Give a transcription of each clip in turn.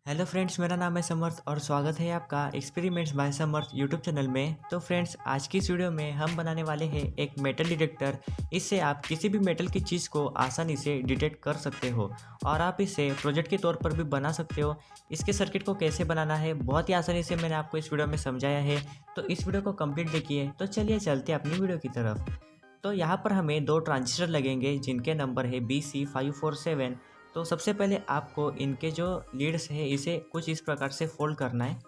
Hello friends, मेरा नाम है समर्थ और स्वागत है आपका एक्सपेरिमेंट्स बाय समर्थ यूट्यूब चैनल में। तो फ्रेंड्स, आज की इस वीडियो में हम बनाने वाले हैं एक मेटल डिटेक्टर। इससे आप किसी भी मेटल की चीज़ को आसानी से डिटेक्ट कर सकते हो और आप इसे प्रोजेक्ट के तौर पर भी बना सकते हो। इसके सर्किट को कैसे बनाना है बहुत ही आसानी से मैंने आपको इस वीडियो में समझाया है, तो इस वीडियो को कंप्लीट देखिए। तो चलिए चलते हैं अपनी वीडियो की तरफ। तो यहाँ पर हमें दो ट्रांजिस्टर लगेंगे जिनके नंबर है BC547। तो सबसे पहले आपको इनके जो लीड्स है इसे कुछ इस प्रकार से फोल्ड करना है।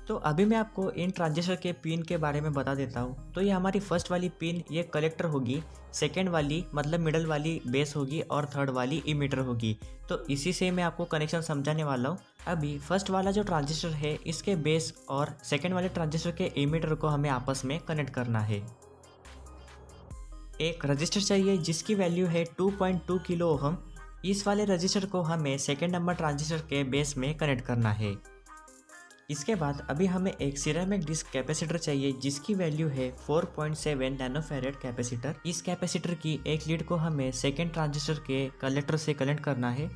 तो अभी मैं आपको इन ट्रांजिस्टर के पिन के बारे में बता देता हूँ। तो ये हमारी फर्स्ट वाली पिन ये कलेक्टर होगी, सेकेंड वाली मतलब मिडल वाली बेस होगी और थर्ड वाली इमीटर होगी। तो इसी से मैं आपको कनेक्शन समझाने वाला हूँ। अभी फर्स्ट वाला जो ट्रांजिस्टर है इसके बेस और सेकेंड वाले ट्रांजिस्टर के इमीटर को हमें आपस में कनेक्ट करना है। एक रजिस्टर चाहिए जिसकी वैल्यू है 2.2 किलो ओहम। इस वाले रजिस्टर को हमें सेकेंड नंबर ट्रांजिस्टर के बेस में कनेक्ट करना है। इसके बाद अभी हमें एक सिरेमिक डिस्क कैपेसिटर चाहिए जिसकी वैल्यू है 4.7 नैनोफैरेड कैपेसिटर। इस कैपेसिटर की एक लीड को हमें सेकेंड ट्रांजिस्टर के कलेक्टर से कनेक्ट करना है।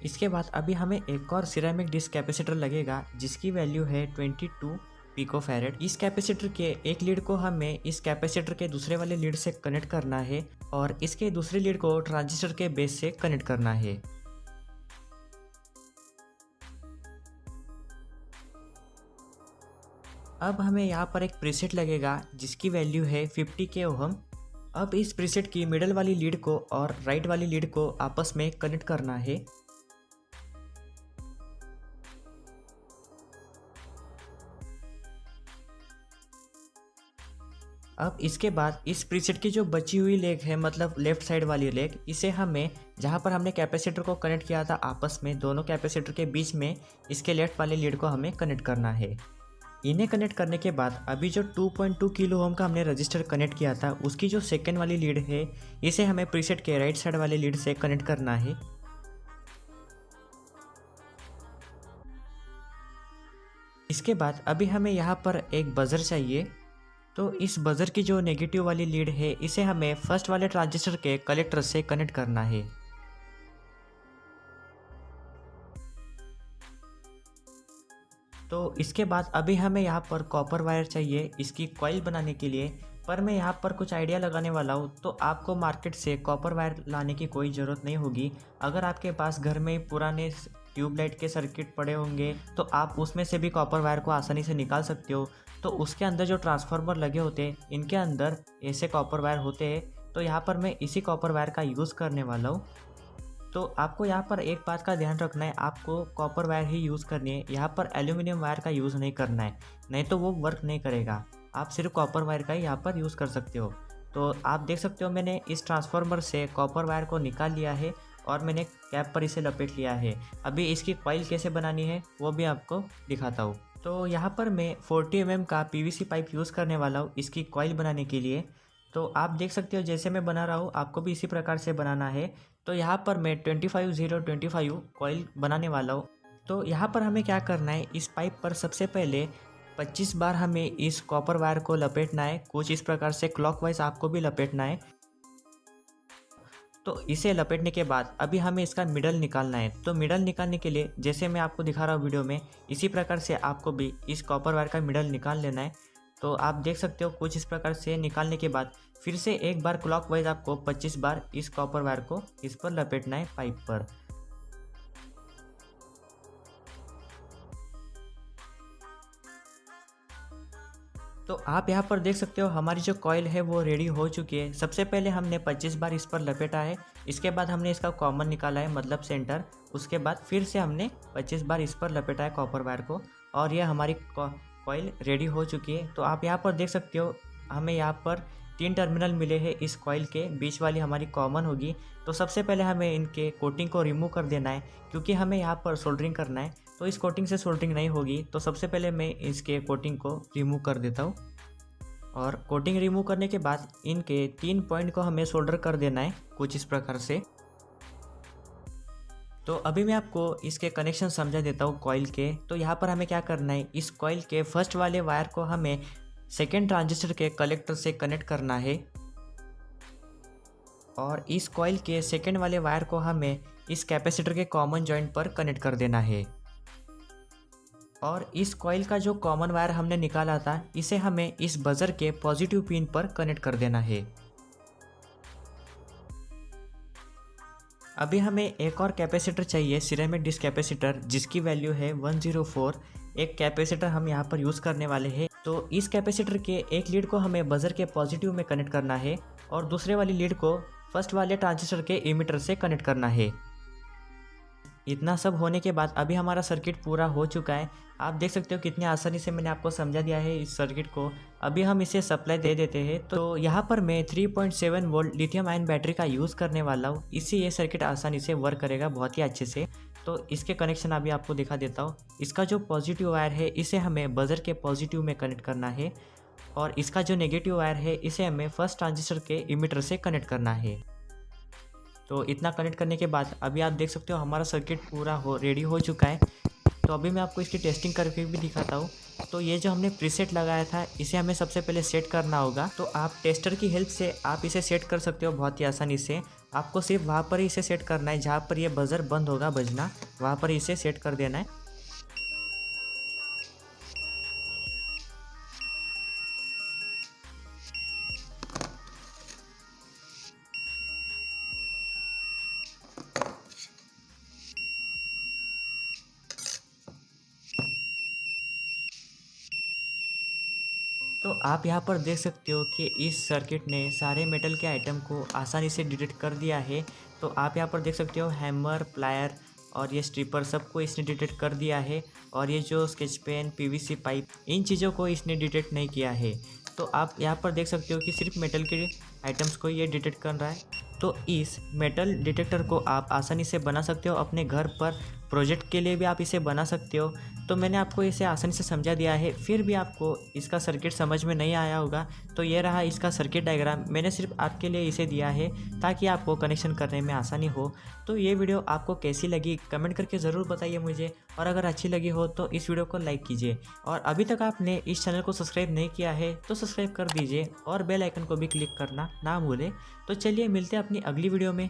इसके बाद अभी हमें एक और सिरेमिक डिस्क कैपेसिटर लगेगा जिसकी वैल्यू है 22 पिकोफैरेड। इस कैपेसिटर के एक लीड को हमें इस कैपेसिटर के दूसरे वाले लीड से कनेक्ट करना है और इसके दूसरी लीड को ट्रांजिस्टर के बेस से कनेक्ट करना है। अब हमें यहाँ पर एक प्रीसेट लगेगा जिसकी वैल्यू है 50 के ओहम। अब इस प्रीसेट की मिडल वाली लीड को और राइट वाली लीड को आपस में कनेक्ट करना है। अब इसके बाद इस प्रीसेट की जो बची हुई लेग है मतलब लेफ्ट साइड वाली लेग, इसे हमें जहाँ पर हमने कैपेसिटर को कनेक्ट किया था आपस में दोनों कैपेसिटर के बीच में इसके लेफ्ट वाले लीड को हमें कनेक्ट करना है। इन्हें कनेक्ट करने के बाद अभी जो 2.2 किलो ओम का हमने रजिस्टर कनेक्ट किया था उसकी जो सेकेंड वाली लीड है इसे हमें प्रीसेट के राइट साइड वाले लीड से कनेक्ट करना है। इसके बाद अभी हमें यहाँ पर एक बजर चाहिए। तो इस बजर की जो नेगेटिव वाली लीड है इसे हमें फर्स्ट वाले ट्रांजिस्टर के कलेक्टर से कनेक्ट करना है। तो इसके बाद अभी हमें यहाँ पर कॉपर वायर चाहिए इसकी कॉइल बनाने के लिए, पर मैं यहाँ पर कुछ आइडिया लगाने वाला हूँ। तो आपको मार्केट से कॉपर वायर लाने की कोई ज़रूरत नहीं होगी। अगर आपके पास घर में पुराने ट्यूबलाइट के सर्किट पड़े होंगे तो आप उसमें से भी कॉपर वायर को आसानी से निकाल सकते हो। तो उसके अंदर जो ट्रांसफार्मर लगे होते हैं इनके अंदर ऐसे कॉपर वायर होते हैं। तो यहाँ पर मैं इसी कॉपर वायर का यूज़ करने वाला हूँ। तो आपको यहाँ पर एक बात का ध्यान रखना है, आपको कॉपर वायर ही यूज़ करनी है। यहाँ पर एल्यूमिनियम वायर का यूज़ नहीं करना है, नहीं तो वो वर्क नहीं करेगा। आप सिर्फ कॉपर वायर का ही यहाँ पर यूज़ कर सकते हो। तो आप देख सकते हो मैंने इस ट्रांसफार्मर से कॉपर वायर को निकाल लिया है और मैंने कैप पर इसे लपेट लिया है। अभी इसकी कॉइल कैसे बनानी है वो भी आपको दिखाता हूँ। तो यहाँ पर मैं 40 mm का PVC पाइप यूज़ करने वाला हूँ इसकी कॉइल बनाने के लिए। तो आप देख सकते हो जैसे मैं बना रहा हूँ आपको भी इसी प्रकार से बनाना है। तो यहाँ पर मैं 25-0-25 कॉइल बनाने वाला हूँ। तो यहाँ पर हमें क्या करना है, इस पाइप पर सबसे पहले 25 बार हमें इस कॉपर वायर को लपेटना है। कुछ इस प्रकार से क्लॉकवाइज आपको भी लपेटना है। तो इसे लपेटने के बाद अभी हमें इसका मिडल निकालना है। तो मिडल निकालने के लिए जैसे मैं आपको दिखा रहा हूँ वीडियो में, इसी प्रकार से आपको भी इस कॉपर वायर का मिडल निकाल लेना है। तो आप देख सकते हो कुछ इस प्रकार से निकालने के बाद फिर से एक बार क्लॉकवाइज आपको 25 बार इस कॉपर वायर को इस पर लपेटना है पाइप पर। तो आप यहाँ पर देख सकते हो हमारी जो कॉइल है वो रेडी हो चुकी है। सबसे पहले हमने 25 बार इस पर लपेटा है, इसके बाद हमने इसका कॉमन निकाला है मतलब सेंटर। उसके बाद फिर से हमने 25 बार इस पर लपेटा है कॉपर वायर को और यह हमारी कॉइल रेडी हो चुकी है। तो आप यहाँ पर देख सकते हो हमें यहाँ पर 3 टर्मिनल मिले हैं इस कॉइल के, बीच वाली हमारी कॉमन होगी। तो सबसे पहले हमें इनके कोटिंग को रिमूव कर देना है क्योंकि हमें यहाँ पर सोल्डरिंग करना है। तो इस कोटिंग से सोल्डरिंग नहीं होगी, तो सबसे पहले मैं इसके कोटिंग को रिमूव कर देता हूँ। और कोटिंग रिमूव करने के बाद इनके 3 पॉइंट को हमें सोल्डर कर देना है कुछ इस प्रकार से। तो अभी मैं आपको इसके कनेक्शन समझा देता हूँ कॉइल के। तो यहाँ पर हमें क्या करना है, इस कॉइल के फर्स्ट वाले वायर को हमें सेकेंड ट्रांजिस्टर के कलेक्टर से कनेक्ट करना है। और इस कॉइल के सेकेंड वाले वायर को हमें इस कैपेसिटर के कॉमन जॉइंट पर कनेक्ट कर देना है। और इस कॉइल का जो कॉमन वायर हमने निकाला था इसे हमें इस बजर के पॉजिटिव पिन पर कनेक्ट कर देना है। अभी हमें एक और कैपेसिटर चाहिए, सिरेमिक डिस्क कैपेसिटर, जिसकी वैल्यू है 104। एक कैपेसिटर हम यहाँ पर यूज़ करने वाले हैं। तो इस कैपेसिटर के एक लीड को हमें बजर के पॉजिटिव में कनेक्ट करना है और दूसरे वाली लीड को फर्स्ट वाले ट्रांजिस्टर के इमीटर से कनेक्ट करना है। इतना सब होने के बाद अभी हमारा सर्किट पूरा हो चुका है। आप देख सकते हो कितनी आसानी से मैंने आपको समझा दिया है इस सर्किट को। अभी हम इसे सप्लाई दे देते हैं। तो यहाँ पर मैं 3.7 वोल्ट लिथियम आयन बैटरी का यूज़ करने वाला हूँ, इससे ये सर्किट आसानी से वर्क करेगा बहुत ही अच्छे से। तो इसके कनेक्शन अभी आपको दिखा देता हूँ। इसका जो पॉजिटिव वायर है इसे हमें बजर के पॉजिटिव में कनेक्ट करना है और इसका जो नेगेटिव वायर है इसे हमें फर्स्ट ट्रांजिस्टर के इमीटर से कनेक्ट करना है। तो इतना कनेक्ट करने के बाद अभी आप देख सकते हो हमारा सर्किट पूरा रेडी हो चुका है। तो अभी मैं आपको इसकी टेस्टिंग करके भी दिखाता हूँ। तो ये जो हमने प्रीसेट लगाया था इसे हमें सबसे पहले सेट करना होगा। तो आप टेस्टर की हेल्प से आप इसे सेट कर सकते हो बहुत ही आसानी से। आपको सिर्फ वहाँ पर ही इसे सेट करना है जहाँ पर ये बजर बंद होगा बजना, वहाँ पर इसे सेट कर देना है। तो आप यहाँ पर देख सकते हो कि इस सर्किट ने सारे मेटल के आइटम को आसानी से डिटेक्ट कर दिया है। तो आप यहाँ पर देख सकते हो हैमर, प्लायर और ये स्ट्रिपर सबको इसने डिटेक्ट कर दिया है। और ये जो स्केच पेन, पीवीसी पाइप, इन चीज़ों को इसने डिटेक्ट नहीं किया है। तो आप यहाँ पर देख सकते हो कि सिर्फ मेटल के आइटम्स को ये डिटेक्ट कर रहा है। तो इस मेटल डिटेक्टर को आप आसानी से बना सकते हो अपने घर पर, प्रोजेक्ट के लिए भी आप इसे बना सकते हो। तो मैंने आपको इसे आसानी से समझा दिया है, फिर भी आपको इसका सर्किट समझ में नहीं आया होगा तो ये रहा इसका सर्किट डायग्राम। मैंने सिर्फ आपके लिए इसे दिया है ताकि आपको कनेक्शन करने में आसानी हो। तो ये वीडियो आपको कैसी लगी कमेंट करके ज़रूर बताइए मुझे, और अगर अच्छी लगी हो तो इस वीडियो को लाइक कीजिए। और अभी तक आपने इस चैनल को सब्सक्राइब नहीं किया है तो सब्सक्राइब कर दीजिए और बेल आइकन को भी क्लिक करना ना भूलें। तो चलिए मिलते हैं अपनी अगली वीडियो में।